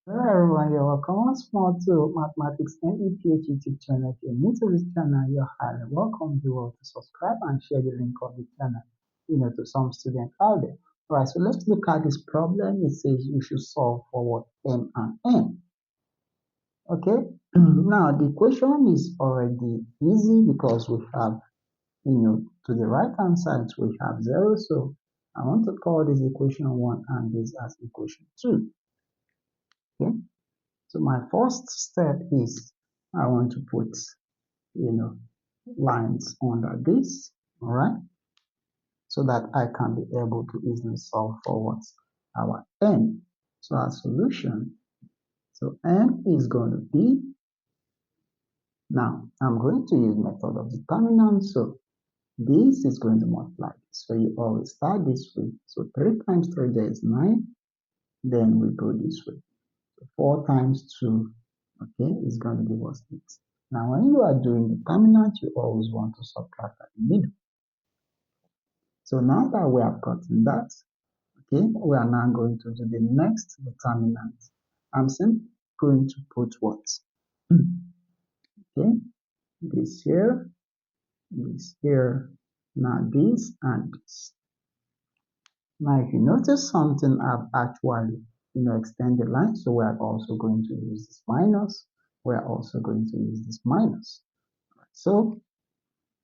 Hello everyone, you're welcome once more to Mathematics and EPH YouTube channel. If you're new to this channel, you're highly welcome. Do well to subscribe and share the link of the channel, to some students out there. Alright, so let's look at this problem. It says you should solve for what m and n. Okay, now the equation is already easy because we have, to the right hand side we have 0. So I want to call this equation 1 and this as equation 2. Okay. So my first step is I want to put, lines under this, all right, so that I can be able to easily solve for what's our n. So our solution, so n is going to be, now I'm going to use method of determinant, so this is going to multiply. So you always start this way. So 3 times 3 there is 9, then we go this way. 4 times 2, okay, is going to give us 8. Now, when you are doing determinant, you always want to subtract at the middle. So now that we have gotten that, okay, we are now going to do the next determinant. I'm simply going to put what? Okay, this here, now this and this. Now, if you notice something, I've actually, extend the line. So we are also going to use this minus. We are also going to use this minus. So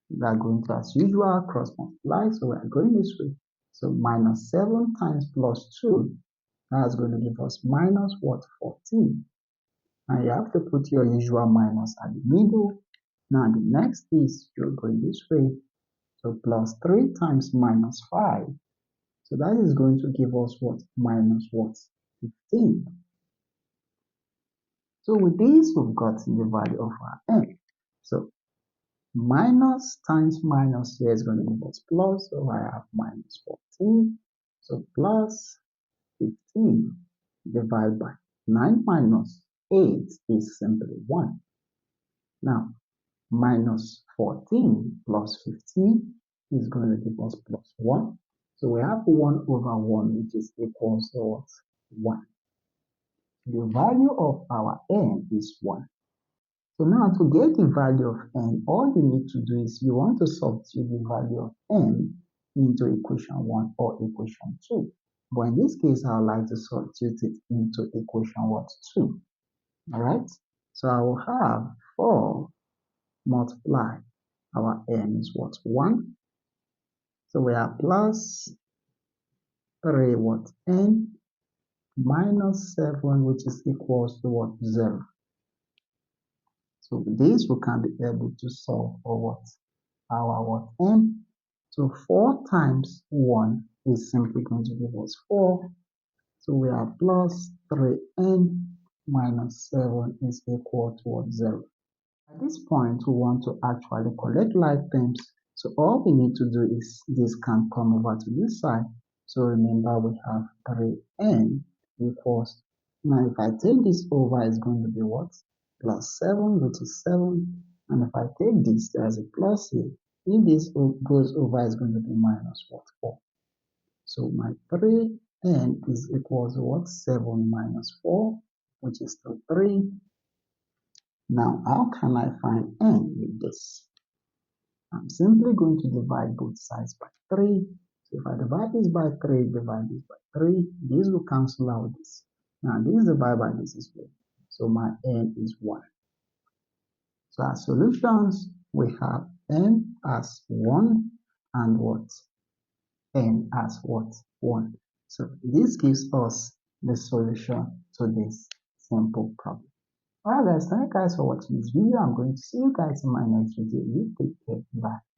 we are going to, as usual, cross multiply. So we are going this way. So minus 7 times plus 2, that's going to give us minus what? 14. Now you have to put your usual minus at the middle. Now the next is you're going this way. So plus 3 times minus 5. So that is going to give us what? Minus what? 15. So with this, we've gotten the value of our n. So minus times minus here is going to give us plus. So I have minus 14. So plus 15 divided by 9 minus 8 is simply 1. Now, minus 14 plus 15 is going to give us plus 1. So we have 1 over 1, which is equals to what? 1. The value of our n is 1. So now to get the value of n, all you need to do is you want to substitute the value of n into equation 1 or equation 2. But in this case, I would like to substitute it into equation what? 2. Alright? So I will have 4 multiply our n is what? 1. So we have plus 3 what? N minus 7, which is equals to what? 0. So with this, we can be able to solve for what? Our what? N. So 4 times 1 is simply going to give us 4. So we have plus 3n minus 7 is equal to what? 0. At this point, we want to actually collect like terms. So all we need to do is this can come over to this side. So remember we have 3n equals, now if I take this over, it's going to be what? Plus 7, which is 7. And if I take this, there's a plus here. If this goes over, it's going to be minus what? 4. So my 3n is equals to what? 7 minus 4, which is still 3. Now, how can I find n with this? I'm simply going to divide both sides by 3. So if I divide this by 3, divide this by 3, this will cancel out this. Now, this divided by this is 1. So my n is 1. So our solutions, we have n as 1 and what? N as what? 1. So this gives us the solution to this simple problem. Alright guys, thank you guys for watching this video. I'm going to see you guys in my next video. You take care. Bye.